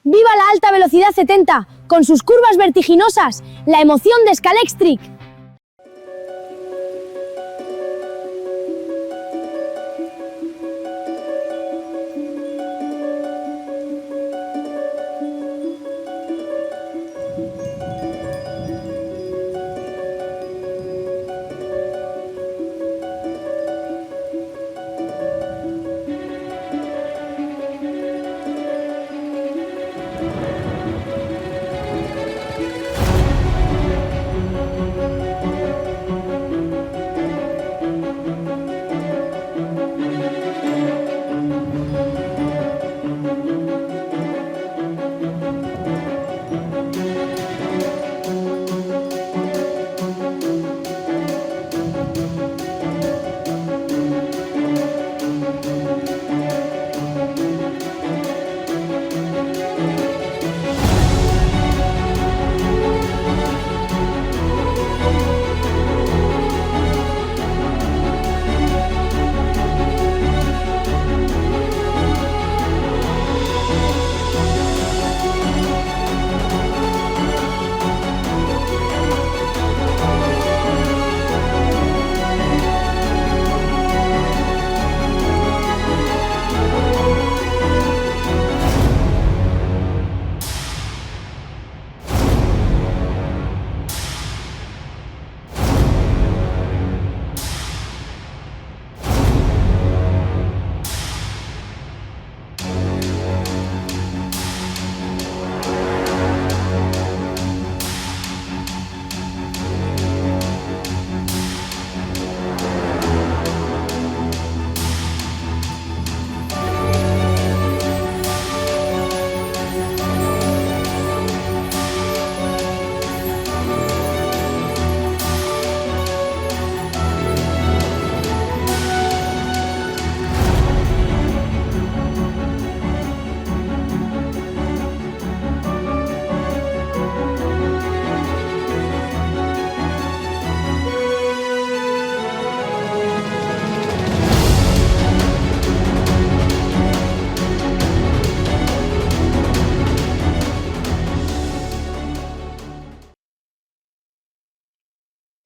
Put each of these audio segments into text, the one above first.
¡Viva la alta velocidad 70! Con sus curvas vertiginosas, la emoción de Scalextric.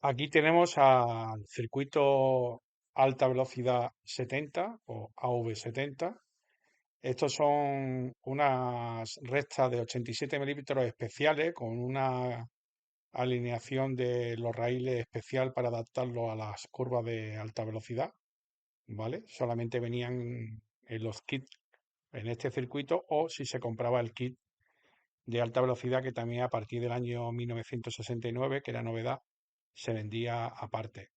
Aquí tenemos al circuito alta velocidad 70 o AV70. Estos son unas rectas de 87 milímetros especiales con una alineación de los raíles especial para adaptarlo a las curvas de alta velocidad, ¿vale? Solamente venían en los kits en este circuito o si se compraba el kit de alta velocidad que también a partir del año 1969, que era novedad, se vendía aparte.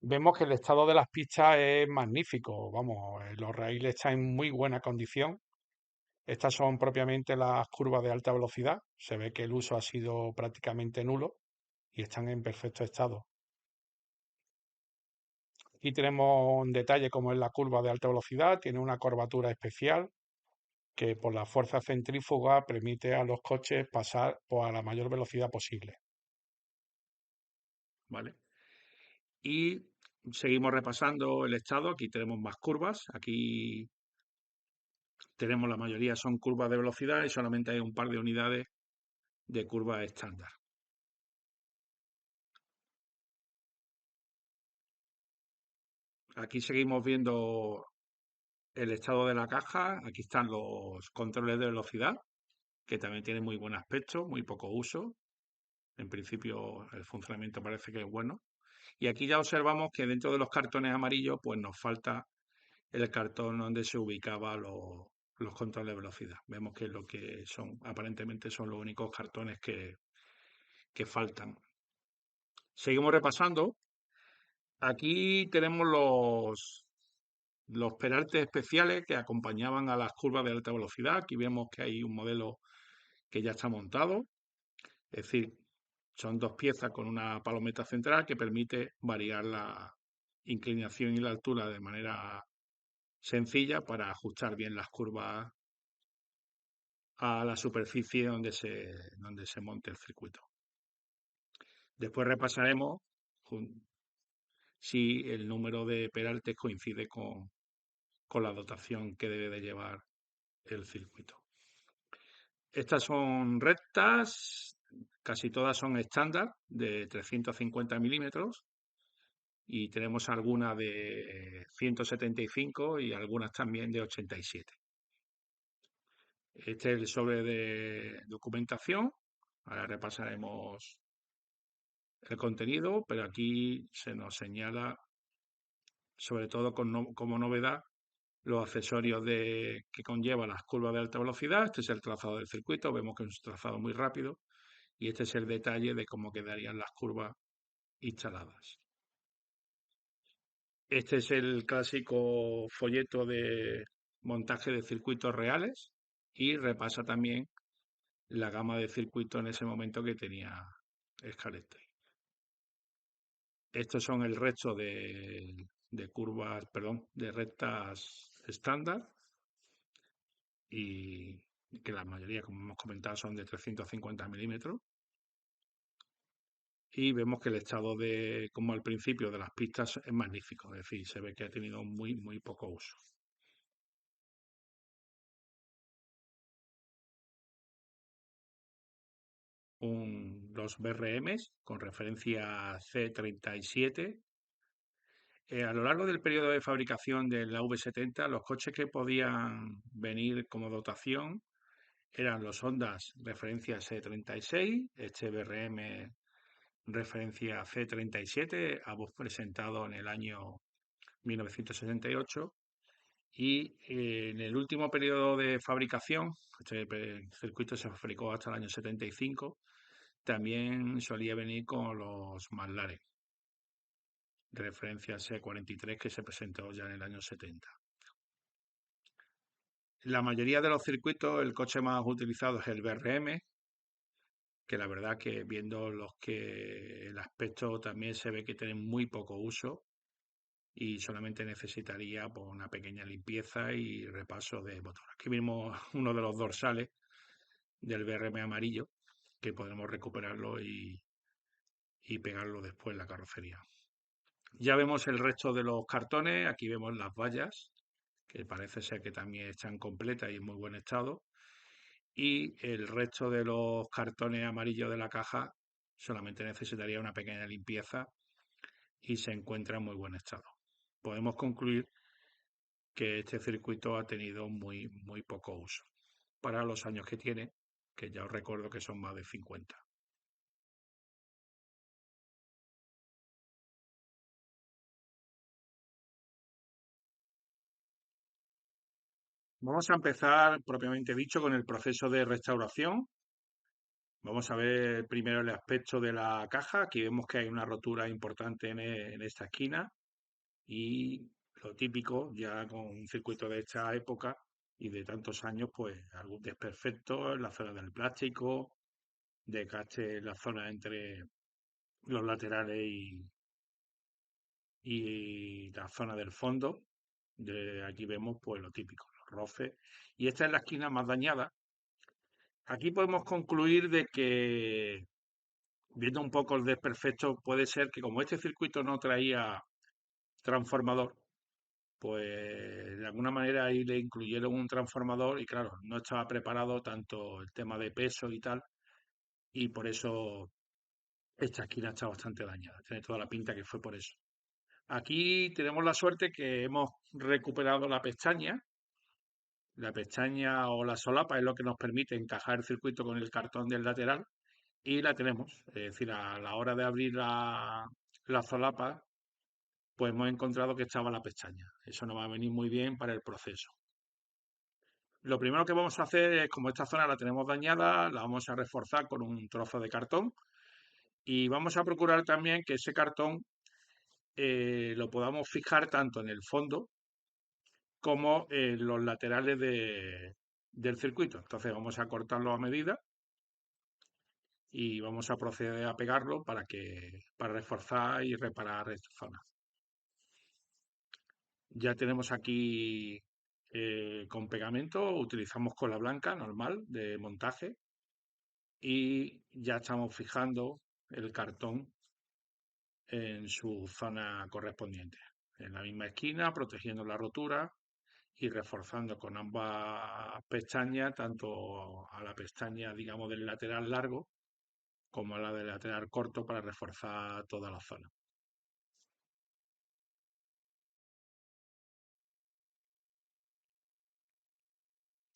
Vemos que el estado de las pistas es magnífico, vamos, los raíles están en muy buena condición. Estas son propiamente las curvas de alta velocidad, se ve que el uso ha sido prácticamente nulo y están en perfecto estado. Aquí tenemos un detalle como es la curva de alta velocidad, tiene una curvatura especial que por la fuerza centrífuga permite a los coches pasar a la mayor velocidad posible. ¿Vale? Y seguimos repasando el estado. Aquí tenemos más curvas. Aquí tenemos la mayoría son curvas de velocidad y solamente hay un par de unidades de curvas estándar. Aquí seguimos viendo el estado de la caja. Aquí están los controles de velocidad, que también tienen muy buen aspecto, muy poco uso. En principio el funcionamiento parece que es bueno. Y aquí ya observamos que dentro de los cartones amarillos pues nos falta el cartón donde se ubicaban los controles de velocidad. Vemos que lo que son, aparentemente son los únicos cartones que faltan. Seguimos repasando. Aquí tenemos los peraltes especiales que acompañaban a las curvas de alta velocidad. Aquí vemos que hay un modelo que ya está montado. Es decir, son dos piezas con una palometa central que permite variar la inclinación y la altura de manera sencilla para ajustar bien las curvas a la superficie donde se monte el circuito. Después repasaremos si el número de peraltes coincide con la dotación que debe de llevar el circuito. Estas son rectas, casi todas son estándar de 350 milímetros y tenemos algunas de 175 y algunas también de 87. Este es el sobre de documentación. Ahora repasaremos el contenido, pero aquí se nos señala, sobre todo como novedad, los accesorios que conlleva las curvas de alta velocidad. Este es el trazado del circuito, vemos que es un trazado muy rápido y este es el detalle de cómo quedarían las curvas instaladas. Este es el clásico folleto de montaje de circuitos reales y repasa también la gama de circuitos en ese momento que tenía Scalextric. Estos son el resto de curvas, perdón, de rectas estándar y que la mayoría, como hemos comentado, son de 350 milímetros. Y vemos que el estado como al principio de las pistas es magnífico, es decir, se ve que ha tenido muy poco uso. Los BRMs con referencia C37. A lo largo del periodo de fabricación de la V70, los coches que podían venir como dotación eran los Hondas referencia C36, este BRM referencia C37, ambos presentados en el año 1968. Y en el último periodo de fabricación, este circuito se fabricó hasta el año 75, también solía venir con los McLaren, de referencia C43, que se presentó ya en el año 70. La mayoría de los circuitos, el coche más utilizado es el BRM, que la verdad que viendo el aspecto también se ve que tienen muy poco uso y solamente necesitaría pues, una pequeña limpieza y repaso de motor. Aquí vimos uno de los dorsales del BRM amarillo, que podremos recuperarlo y pegarlo después en la carrocería. Ya vemos el resto de los cartones, aquí vemos las vallas, que parece ser que también están completas y en muy buen estado. Y el resto de los cartones amarillos de la caja solamente necesitaría una pequeña limpieza y se encuentra en muy buen estado. Podemos concluir que este circuito ha tenido muy poco uso para los años que tiene, que ya os recuerdo que son más de 50. Vamos a empezar, propiamente dicho, con el proceso de restauración. Vamos a ver primero el aspecto de la caja. Aquí vemos que hay una rotura importante en esta esquina y lo típico, ya con un circuito de esta época y de tantos años, pues algún desperfecto en la zona del plástico, desgaste en la zona entre los laterales y la zona del fondo. Aquí vemos pues lo típico, los roces. Y esta es la esquina más dañada. Aquí podemos concluir de que, viendo un poco el desperfecto, puede ser que como este circuito no traía transformador, pues de alguna manera ahí le incluyeron un transformador y claro, no estaba preparado tanto el tema de peso y tal, y por eso esta esquina está bastante dañada. Tiene toda la pinta que fue por eso. Aquí tenemos la suerte que hemos recuperado la pestaña o la solapa es lo que nos permite encajar el circuito con el cartón del lateral y la tenemos. Es decir, a la hora de abrir la solapa, pues hemos encontrado que estaba la pestaña. Eso nos va a venir muy bien para el proceso. Lo primero que vamos a hacer es, como esta zona la tenemos dañada, la vamos a reforzar con un trozo de cartón y vamos a procurar también que ese cartón lo podamos fijar tanto en el fondo como en los laterales del circuito. Entonces vamos a cortarlo a medida y vamos a proceder a pegarlo para reforzar y reparar esta zona. Ya tenemos aquí con pegamento, utilizamos cola blanca normal de montaje y ya estamos fijando el cartón en su zona correspondiente, en la misma esquina, protegiendo la rotura y reforzando con ambas pestañas, tanto a la pestaña, digamos, del lateral largo como a la del lateral corto para reforzar toda la zona.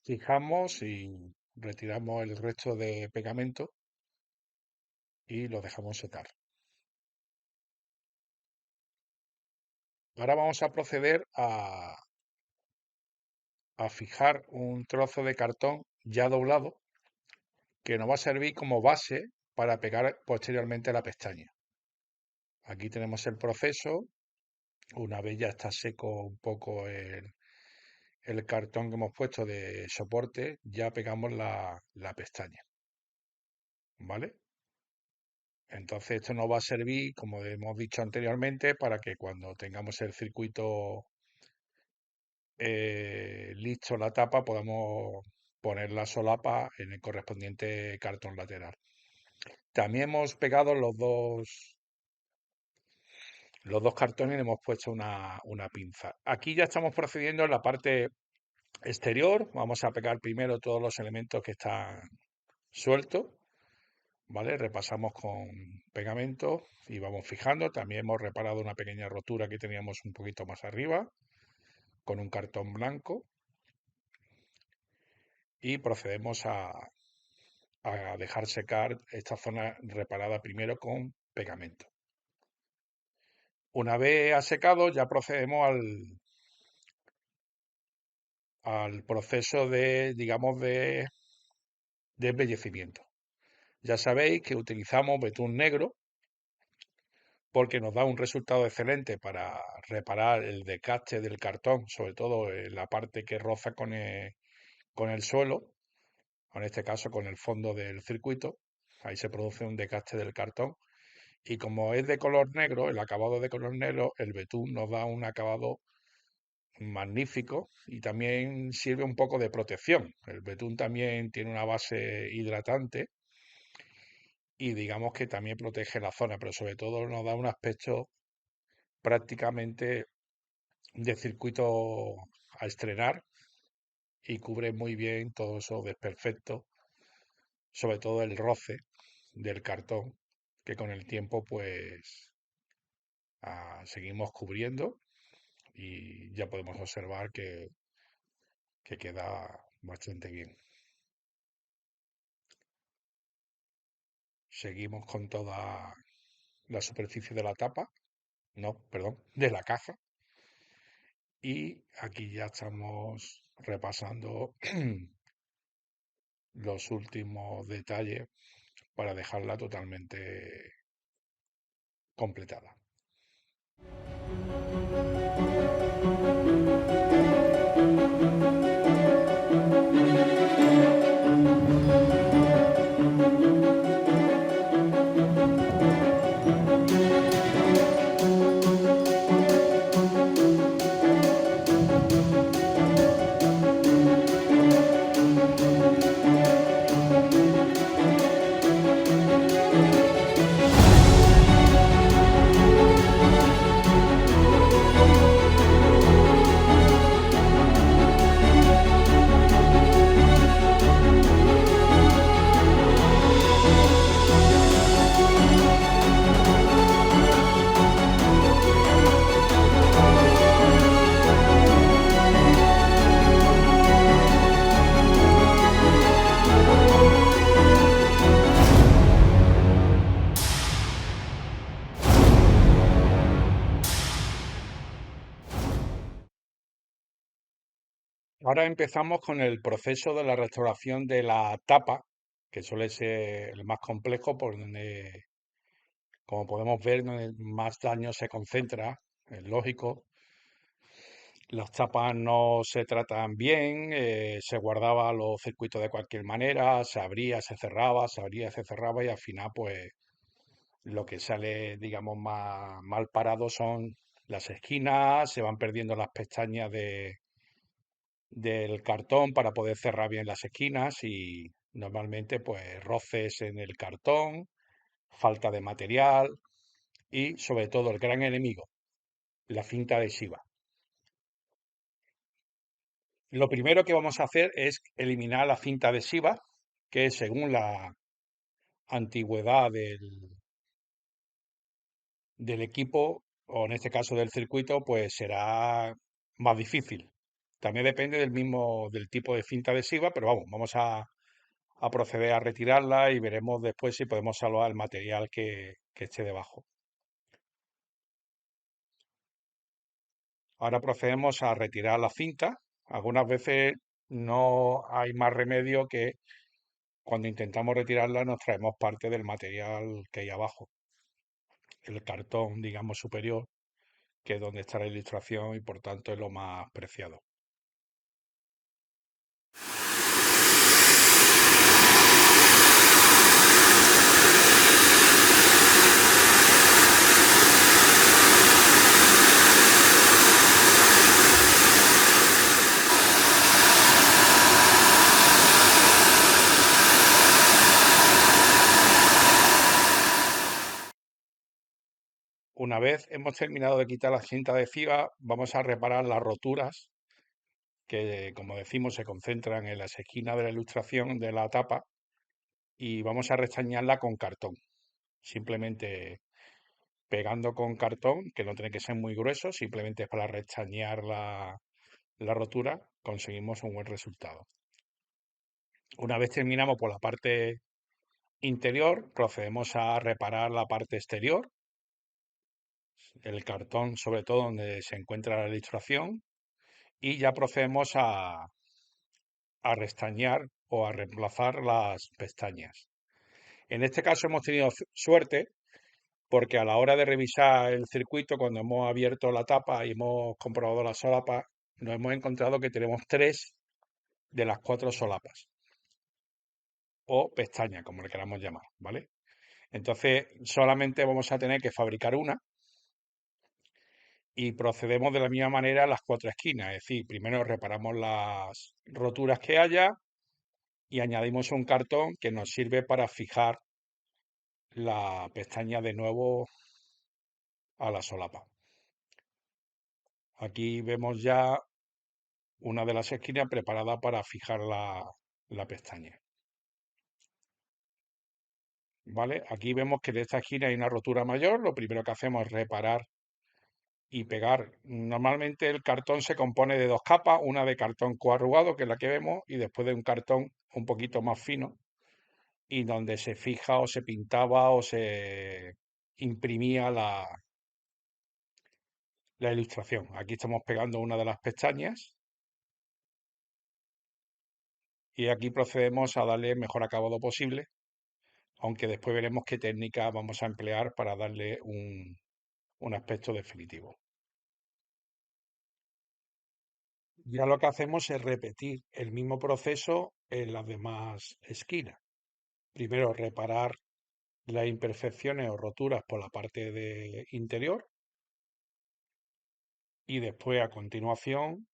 Fijamos y retiramos el resto de pegamento y lo dejamos secar. Ahora vamos a proceder a fijar un trozo de cartón ya doblado que nos va a servir como base para pegar posteriormente la pestaña. Aquí tenemos el proceso. Una vez ya está seco un poco el cartón que hemos puesto de soporte, ya pegamos la pestaña. ¿Vale? Entonces esto nos va a servir, como hemos dicho anteriormente, para que cuando tengamos el circuito listo, la tapa, podamos poner la solapa en el correspondiente cartón lateral. También hemos pegado los dos cartones y le hemos puesto una pinza. Aquí ya estamos procediendo en la parte exterior. Vamos a pegar primero todos los elementos que están sueltos, ¿vale? Repasamos con pegamento y vamos fijando. También hemos reparado una pequeña rotura que teníamos un poquito más arriba con un cartón blanco y procedemos a dejar secar esta zona reparada primero con pegamento. Una vez ha secado, ya procedemos al proceso de, digamos, de embellecimiento. Ya sabéis que utilizamos betún negro porque nos da un resultado excelente para reparar el desgaste del cartón, sobre todo en la parte que roza con el suelo, en este caso con el fondo del circuito. Ahí se produce un desgaste del cartón. Y como es de color negro, el acabado de color negro, el betún nos da un acabado magnífico y también sirve un poco de protección. El betún también tiene una base hidratante y digamos que también protege la zona, pero sobre todo nos da un aspecto prácticamente de circuito a estrenar y cubre muy bien todos esos desperfectos, sobre todo el roce del cartón, que con el tiempo pues seguimos cubriendo y ya podemos observar que queda bastante bien. Seguimos con toda la superficie de la tapa, no, perdón, de la caja. Y aquí ya estamos repasando los últimos detalles para dejarla totalmente completada. Ahora empezamos con el proceso de la restauración de la tapa, que suele ser el más complejo, por donde, como podemos ver, donde más daño se concentra, es lógico. Las tapas no se tratan bien, se guardaba los circuitos de cualquier manera, se abría, se cerraba, se abría, se cerraba y al final pues lo que sale, digamos, más mal parado son las esquinas, se van perdiendo las pestañas del cartón para poder cerrar bien las esquinas y normalmente pues roces en el cartón, falta de material y sobre todo el gran enemigo, la cinta adhesiva. Lo primero que vamos a hacer es eliminar la cinta adhesiva, que según la antigüedad del equipo, o en este caso del circuito, pues será más difícil. También depende del tipo de cinta adhesiva, pero vamos a proceder a retirarla y veremos después si podemos salvar el material que esté debajo. Ahora procedemos a retirar la cinta. Algunas veces no hay más remedio que cuando intentamos retirarla nos traemos parte del material que hay abajo, el cartón, digamos, superior, que es donde está la ilustración y por tanto es lo más preciado. Una vez hemos terminado de quitar la cinta adhesiva, vamos a reparar las roturas que, como decimos, se concentran en las esquinas de la ilustración de la tapa y vamos a restañarla con cartón. Simplemente pegando con cartón, que no tiene que ser muy grueso, simplemente para restañar la rotura, conseguimos un buen resultado. Una vez terminamos por la parte interior, procedemos a reparar la parte exterior, el cartón sobre todo donde se encuentra la ilustración, y ya procedemos a restañar o a reemplazar las pestañas. En este caso hemos tenido suerte porque a la hora de revisar el circuito, cuando hemos abierto la tapa y hemos comprobado la solapa, nos hemos encontrado que tenemos 3 de las 4 solapas o pestañas, como le queramos llamar, ¿vale? Entonces solamente vamos a tener que fabricar una y procedemos de la misma manera a las 4 esquinas, es decir, primero reparamos las roturas que haya y añadimos un cartón que nos sirve para fijar la pestaña de nuevo a la solapa. Aquí vemos ya una de las esquinas preparada para fijar la pestaña. ¿Vale? Aquí vemos que de esta esquina hay una rotura mayor. Lo primero que hacemos es reparar y pegar. Normalmente el cartón se compone de 2 capas, una de cartón coarrugado, que es la que vemos, y después de un cartón un poquito más fino, y donde se fija o se pintaba o se imprimía la ilustración. Aquí estamos pegando una de las pestañas y aquí procedemos a darle el mejor acabado posible, aunque después veremos qué técnica vamos a emplear para darle un aspecto definitivo. Ya lo que hacemos es repetir el mismo proceso en las demás esquinas. Primero reparar las imperfecciones o roturas por la parte interior y después a continuación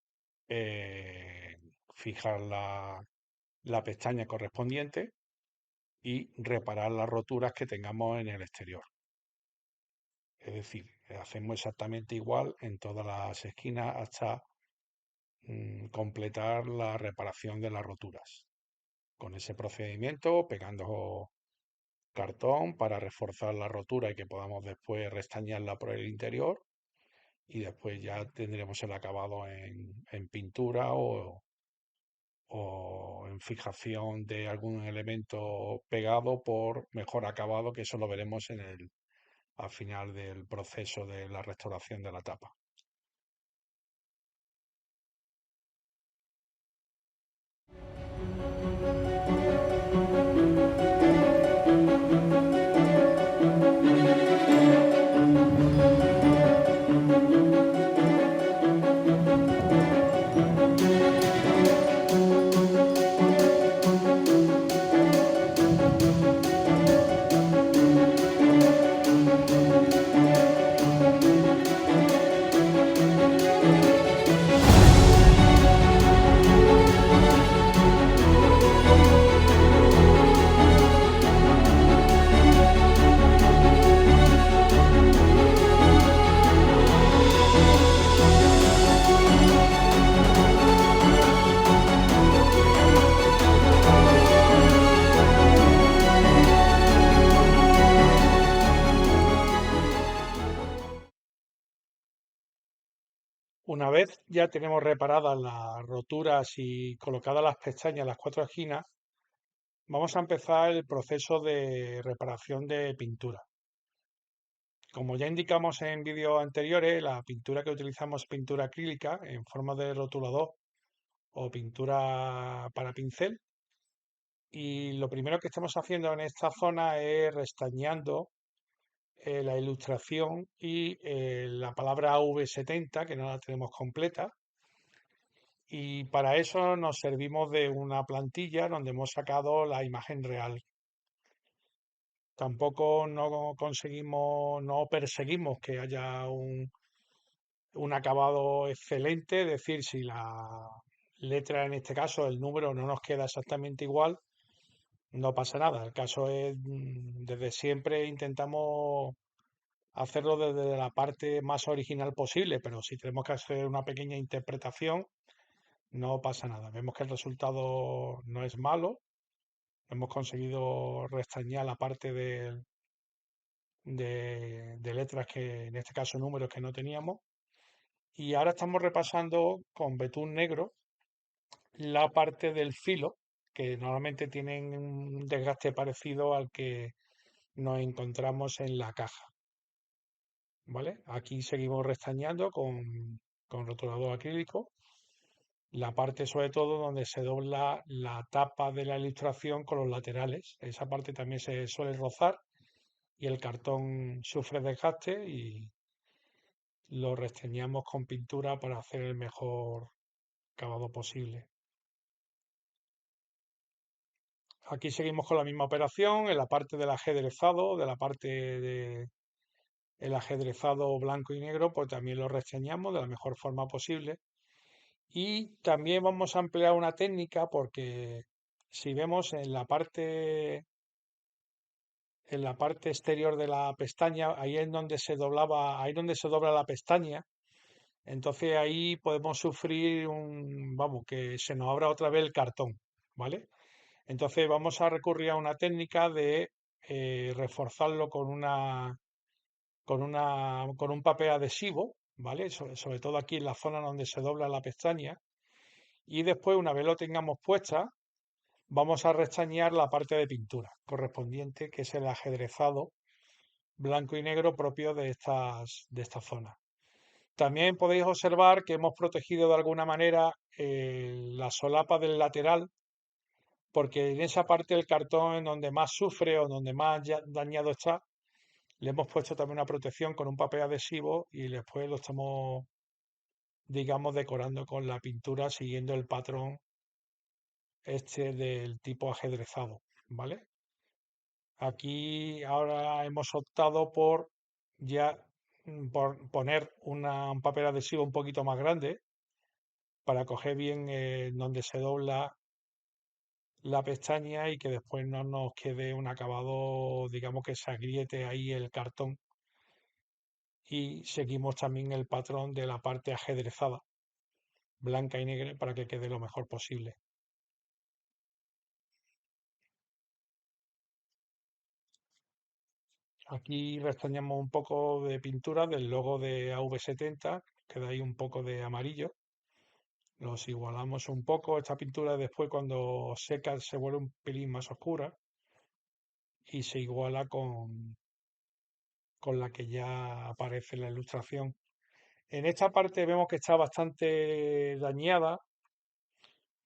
fijar la pestaña correspondiente y reparar las roturas que tengamos en el exterior. Es decir, hacemos exactamente igual en todas las esquinas hasta completar la reparación de las roturas. Con ese procedimiento, pegando cartón para reforzar la rotura y que podamos después restañarla por el interior y después ya tendremos el acabado en pintura o en fijación de algún elemento pegado por mejor acabado, que eso lo veremos al final del proceso de la restauración de la tapa. Una vez ya tenemos reparadas las roturas y colocadas las pestañas en las cuatro esquinas, vamos a empezar el proceso de reparación de pintura. Como ya indicamos en vídeos anteriores, la pintura que utilizamos es pintura acrílica en forma de rotulador o pintura para pincel. Y lo primero que estamos haciendo en esta zona es restañando la ilustración y la palabra AV70, que no la tenemos completa. Y para eso nos servimos de una plantilla donde hemos sacado la imagen real. Tampoco no conseguimos, no perseguimos que haya un acabado excelente, es decir, si la letra, en este caso el número, no nos queda exactamente igual, no pasa nada. El caso es, desde siempre intentamos hacerlo desde la parte más original posible, pero si tenemos que hacer una pequeña interpretación, no pasa nada. Vemos que el resultado no es malo, hemos conseguido restañar la parte de letras que, en este caso números que no teníamos, y ahora estamos repasando con betún negro la parte del filo, que normalmente tienen un desgaste parecido al que nos encontramos en la caja, ¿vale? Aquí seguimos restañando con rotulador acrílico la parte sobre todo donde se dobla la tapa de la ilustración con los laterales. Esa parte también se suele rozar y el cartón sufre desgaste y lo resteñamos con pintura para hacer el mejor acabado posible. Aquí seguimos con la misma operación en la parte del ajedrezado, de la parte de el ajedrezado blanco y negro, pues también lo resteñamos de la mejor forma posible. Y también vamos a emplear una técnica porque si vemos en la parte exterior de la pestaña, ahí es donde se doblaba, ahí donde se dobla la pestaña, entonces ahí podemos sufrir vamos, que se nos abra otra vez el cartón, ¿vale? Entonces vamos a recurrir a una técnica de reforzarlo con un papel adhesivo, ¿vale? Sobre todo aquí en la zona donde se dobla la pestaña. Y después, una vez lo tengamos puesta, vamos a restañar la parte de pintura correspondiente, que es el ajedrezado blanco y negro propio de esta zona. También podéis observar que hemos protegido de alguna manera la solapa del lateral, porque en esa parte del cartón en donde más sufre o donde más dañado está, le hemos puesto también una protección con un papel adhesivo y después lo estamos, digamos, decorando con la pintura siguiendo el patrón este del tipo ajedrezado, ¿vale? Aquí ahora hemos optado por ya por poner un papel adhesivo un poquito más grande para coger bien donde se dobla la pestaña y que después no nos quede un acabado, digamos que se agriete ahí el cartón. Y seguimos también el patrón de la parte ajedrezada, blanca y negra, para que quede lo mejor posible. Aquí restañamos un poco de pintura del logo de AV70, queda ahí un poco de amarillo. Los igualamos un poco. Esta pintura después cuando seca se vuelve un pelín más oscura y se iguala con la que ya aparece en la ilustración. En esta parte vemos que está bastante dañada.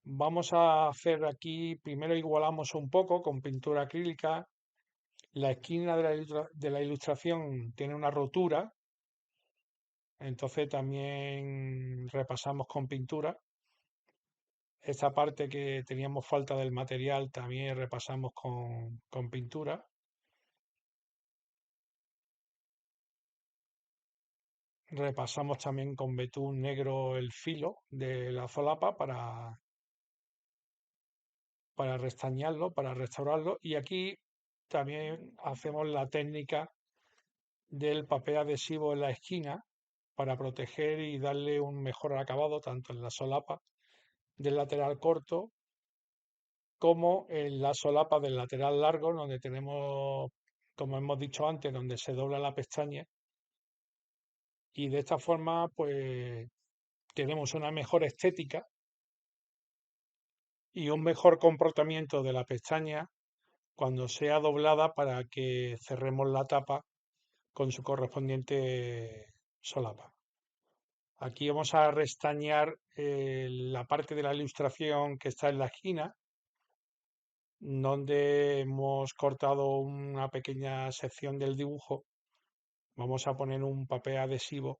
Vamos a hacer aquí, primero igualamos un poco con pintura acrílica. La esquina de la ilustración tiene una rotura, entonces también repasamos con pintura. Esta parte que teníamos falta del material también repasamos con pintura. Repasamos también con betún negro el filo de la solapa para restañarlo, para restaurarlo. Y aquí también hacemos la técnica del papel adhesivo en la esquina para proteger y darle un mejor acabado tanto en la solapa del lateral corto como en la solapa del lateral largo, donde tenemos, como hemos dicho antes, donde se dobla la pestaña. Y de esta forma, pues tenemos una mejor estética y un mejor comportamiento de la pestaña cuando sea doblada para que cerremos la tapa con su correspondiente solapa. Aquí vamos a restañar la parte de la ilustración que está en la esquina, donde hemos cortado una pequeña sección del dibujo. Vamos a poner un papel adhesivo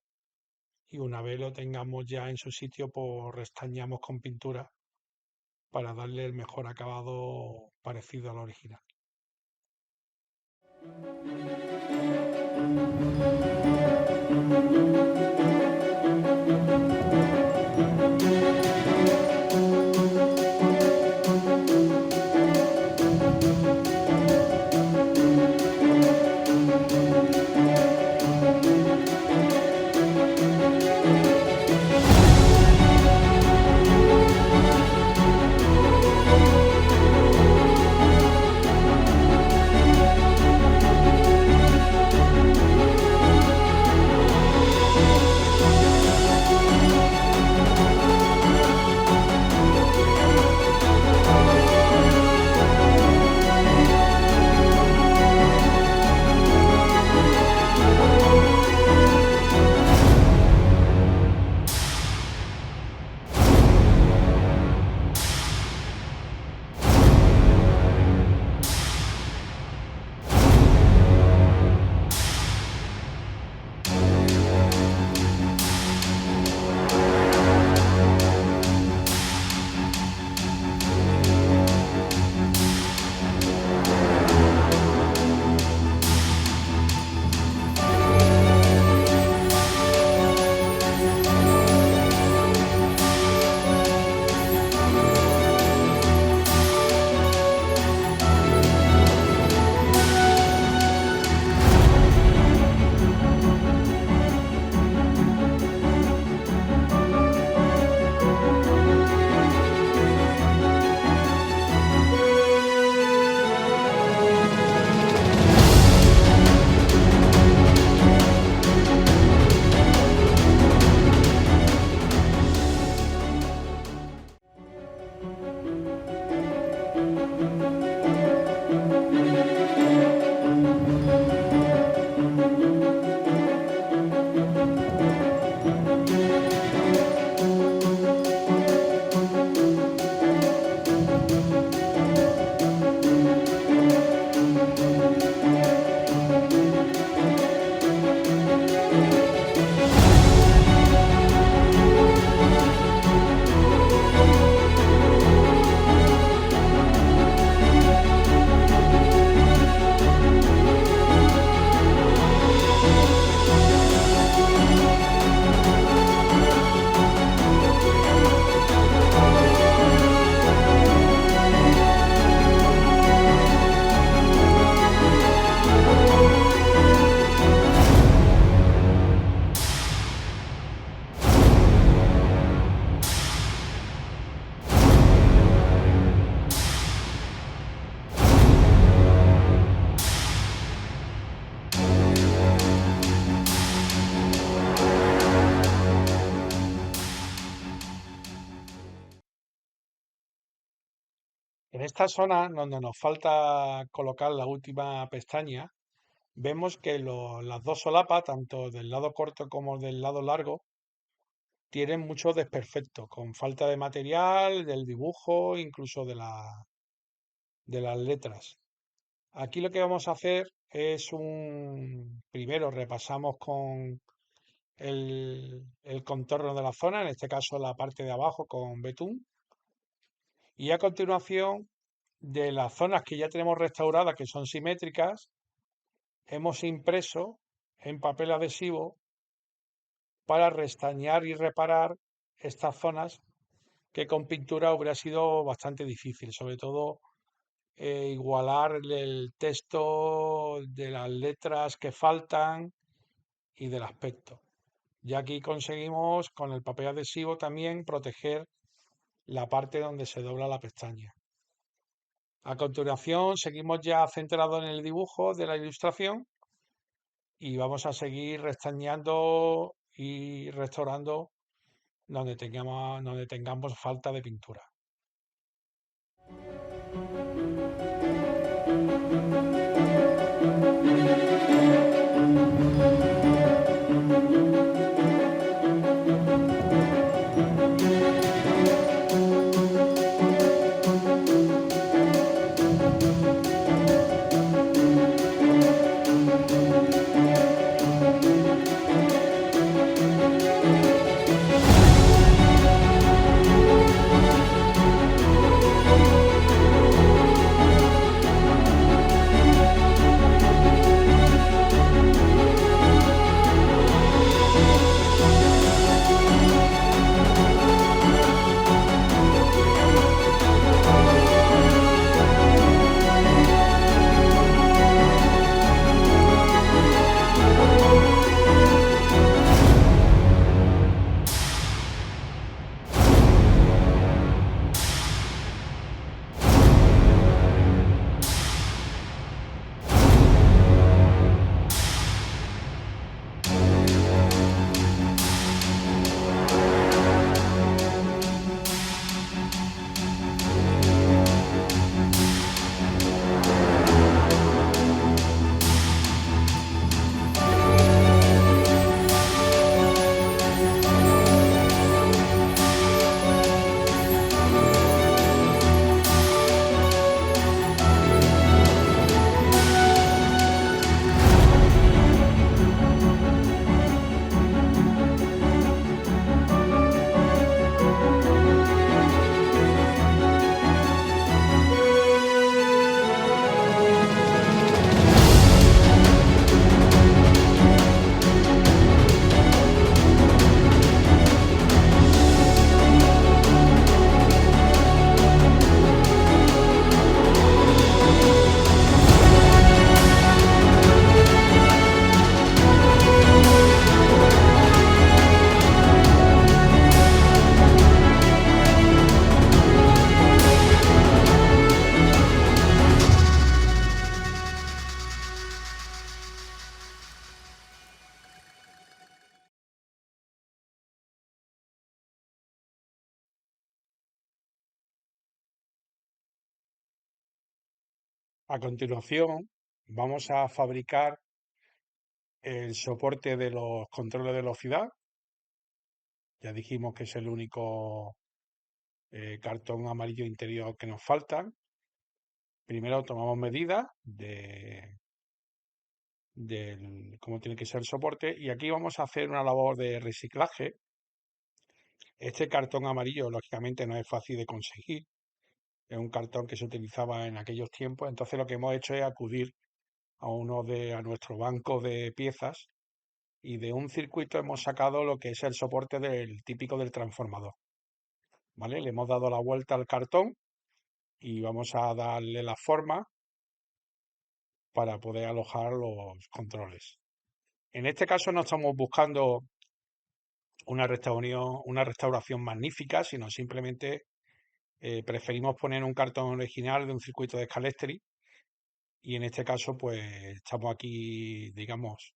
y una vez lo tengamos ya en su sitio, pues restañamos con pintura para darle el mejor acabado parecido al original. En esta zona donde nos falta colocar la última pestaña, vemos que las dos solapas, tanto del lado corto como del lado largo, tienen muchos desperfectos, con falta de material, del dibujo, incluso de las letras. Aquí lo que vamos a hacer es primero repasamos con el contorno de la zona, en este caso la parte de abajo con betún, y a continuación de las zonas que ya tenemos restauradas, que son simétricas, hemos impreso en papel adhesivo para restañar y reparar estas zonas que con pintura hubiera sido bastante difícil, sobre todo igualar el texto de las letras que faltan y del aspecto. Y aquí conseguimos con el papel adhesivo también proteger la parte donde se dobla la pestaña. A continuación seguimos ya centrados en el dibujo de la ilustración y vamos a seguir restañando y restaurando donde tengamos falta de pintura. A continuación, vamos a fabricar el soporte de los controles de velocidad. Ya dijimos que es el único cartón amarillo interior que nos falta. Primero tomamos medidas de cómo tiene que ser el soporte y aquí vamos a hacer una labor de reciclaje. Este cartón amarillo, lógicamente, no es fácil de conseguir. Es un cartón que se utilizaba en aquellos tiempos. Entonces lo que hemos hecho es acudir a nuestro banco de piezas y de un circuito hemos sacado lo que es el soporte del típico del transformador. ¿Vale? Le hemos dado la vuelta al cartón y vamos a darle la forma para poder alojar los controles. En este caso no estamos buscando una restauración magnífica, sino simplemente preferimos poner un cartón original de un circuito de Scalextric y en este caso pues estamos aquí, digamos,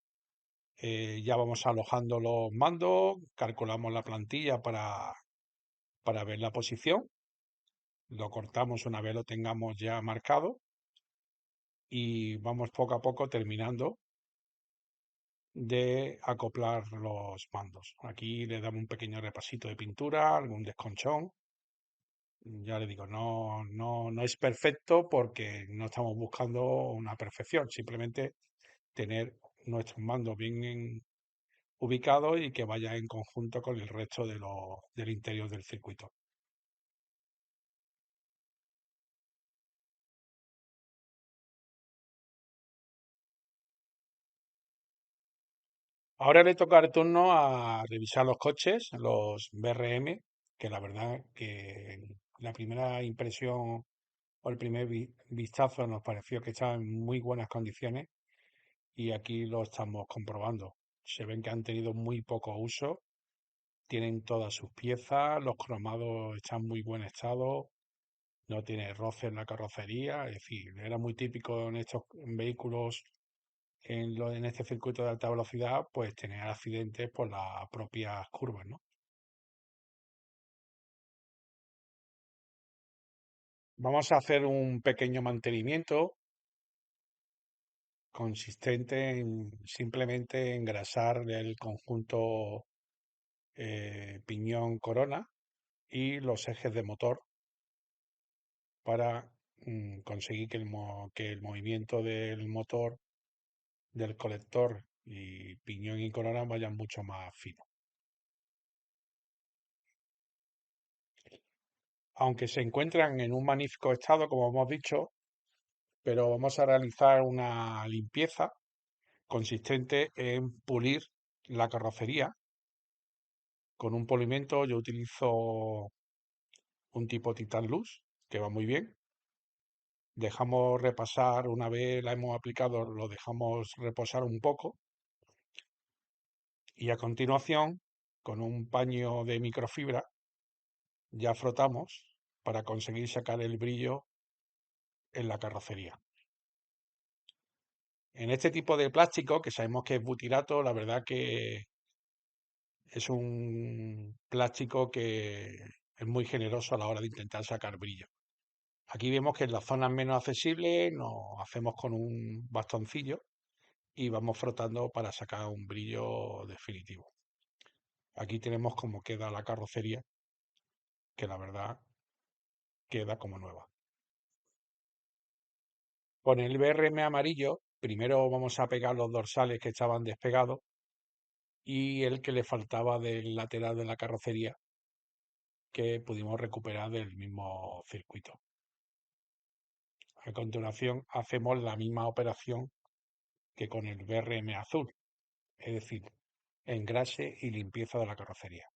ya vamos alojando los mandos, calculamos la plantilla para ver la posición, lo cortamos una vez lo tengamos ya marcado y vamos poco a poco terminando de acoplar los mandos. Aquí le damos un pequeño repasito de pintura, algún desconchón. Ya le digo, no es perfecto porque no estamos buscando una perfección, simplemente tener nuestros mandos bien ubicados y que vaya en conjunto con el resto del interior del circuito. Ahora le toca el turno a revisar los coches, los BRM, que la verdad que la primera impresión o el primer vistazo nos pareció que estaban en muy buenas condiciones y aquí lo estamos comprobando. Se ven que han tenido muy poco uso, tienen todas sus piezas, los cromados están en muy buen estado, no tiene roce en la carrocería, es decir, era muy típico en estos vehículos en este circuito de alta velocidad, pues tener accidentes por las propias curvas, ¿no? Vamos a hacer un pequeño mantenimiento consistente en simplemente engrasar el conjunto piñón corona y los ejes de motor para conseguir que el movimiento del motor, del colector y piñón y corona vayan mucho más fino. Aunque se encuentran en un magnífico estado, como hemos dicho, pero vamos a realizar una limpieza consistente en pulir la carrocería con un polimento. Yo utilizo un tipo Titan Luz, que va muy bien. Dejamos repasar, una vez la hemos aplicado, lo dejamos reposar un poco y a continuación, con un paño de microfibra, ya frotamos para conseguir sacar el brillo en la carrocería. En este tipo de plástico, que sabemos que es butirato, la verdad que es un plástico que es muy generoso a la hora de intentar sacar brillo. Aquí vemos que en las zonas menos accesibles nos hacemos con un bastoncillo y vamos frotando para sacar un brillo definitivo. Aquí tenemos cómo queda la carrocería, que la verdad queda como nueva. Con el BRM amarillo, primero vamos a pegar los dorsales que estaban despegados y el que le faltaba del lateral de la carrocería, que pudimos recuperar del mismo circuito. A continuación hacemos la misma operación que con el BRM azul, es decir, engrase y limpieza de la carrocería.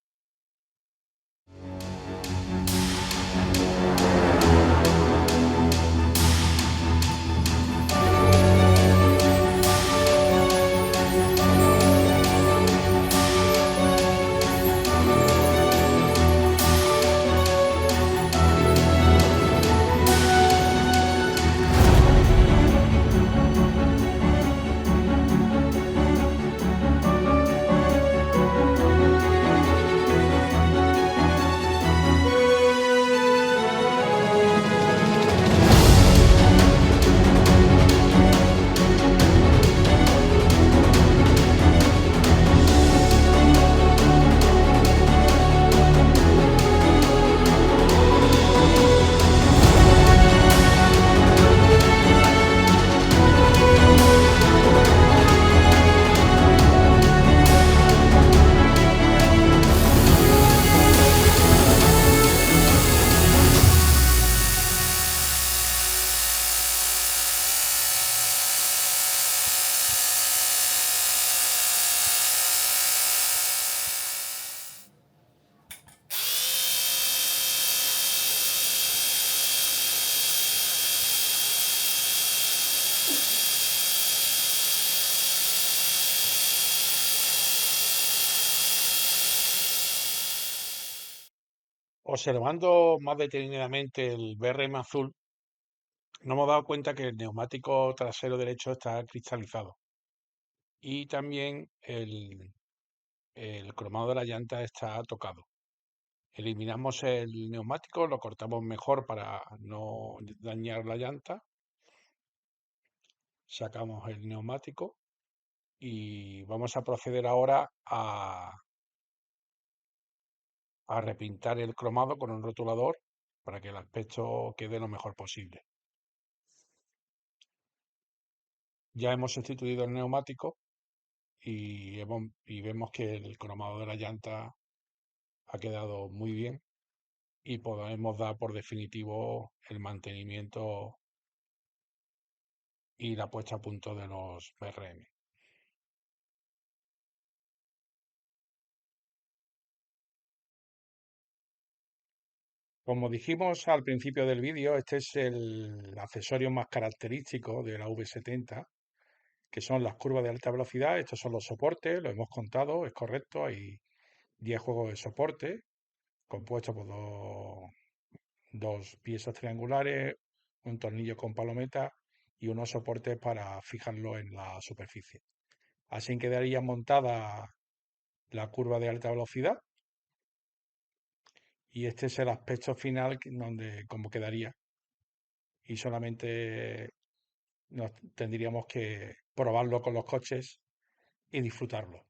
Observando más detenidamente el BRM azul, nos hemos dado cuenta que el neumático trasero derecho está cristalizado y también el cromado de la llanta está tocado. Eliminamos el neumático, lo cortamos mejor para no dañar la llanta, sacamos el neumático y vamos a proceder ahora a repintar el cromado con un rotulador para que el aspecto quede lo mejor posible. Ya hemos sustituido el neumático y vemos que el cromado de la llanta ha quedado muy bien y podemos dar por definitivo el mantenimiento y la puesta a punto de los BRM. Como dijimos al principio del vídeo, este es el accesorio más característico de la V70, que son las curvas de alta velocidad. Estos son los soportes, lo hemos contado, es correcto, hay 10 juegos de soporte compuestos por dos piezas triangulares, un tornillo con palometa y unos soportes para fijarlo en la superficie. Así quedaría montada la curva de alta velocidad y este es el aspecto final donde cómo quedaría y solamente tendríamos que probarlo con los coches y disfrutarlo.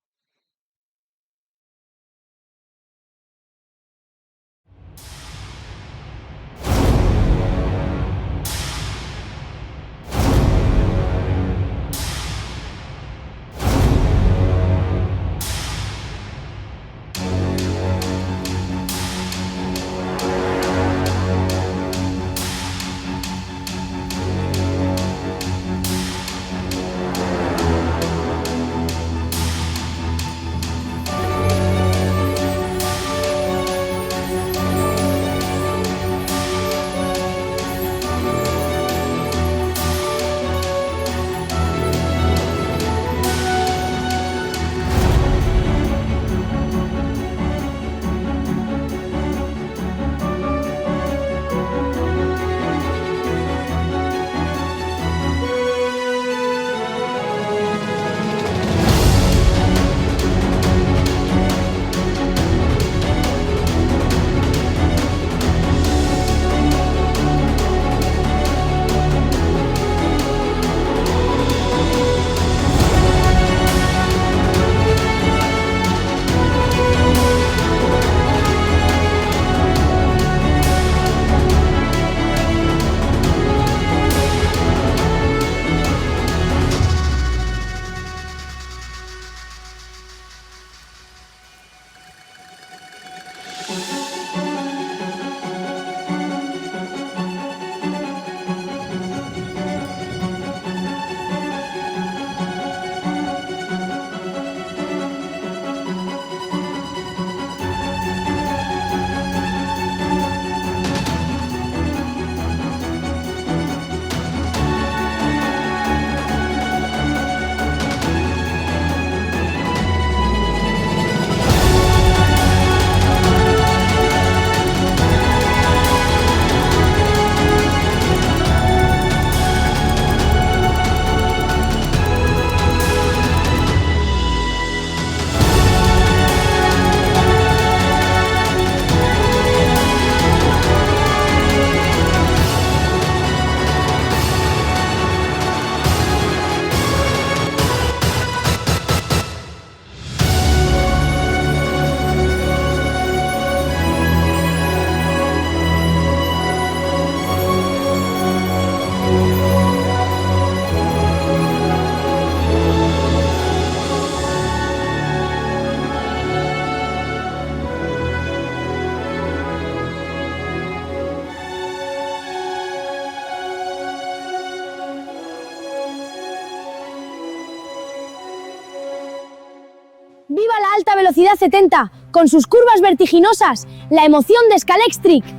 ¡Viva la alta velocidad 70! Con sus curvas vertiginosas, la emoción de Scalextric.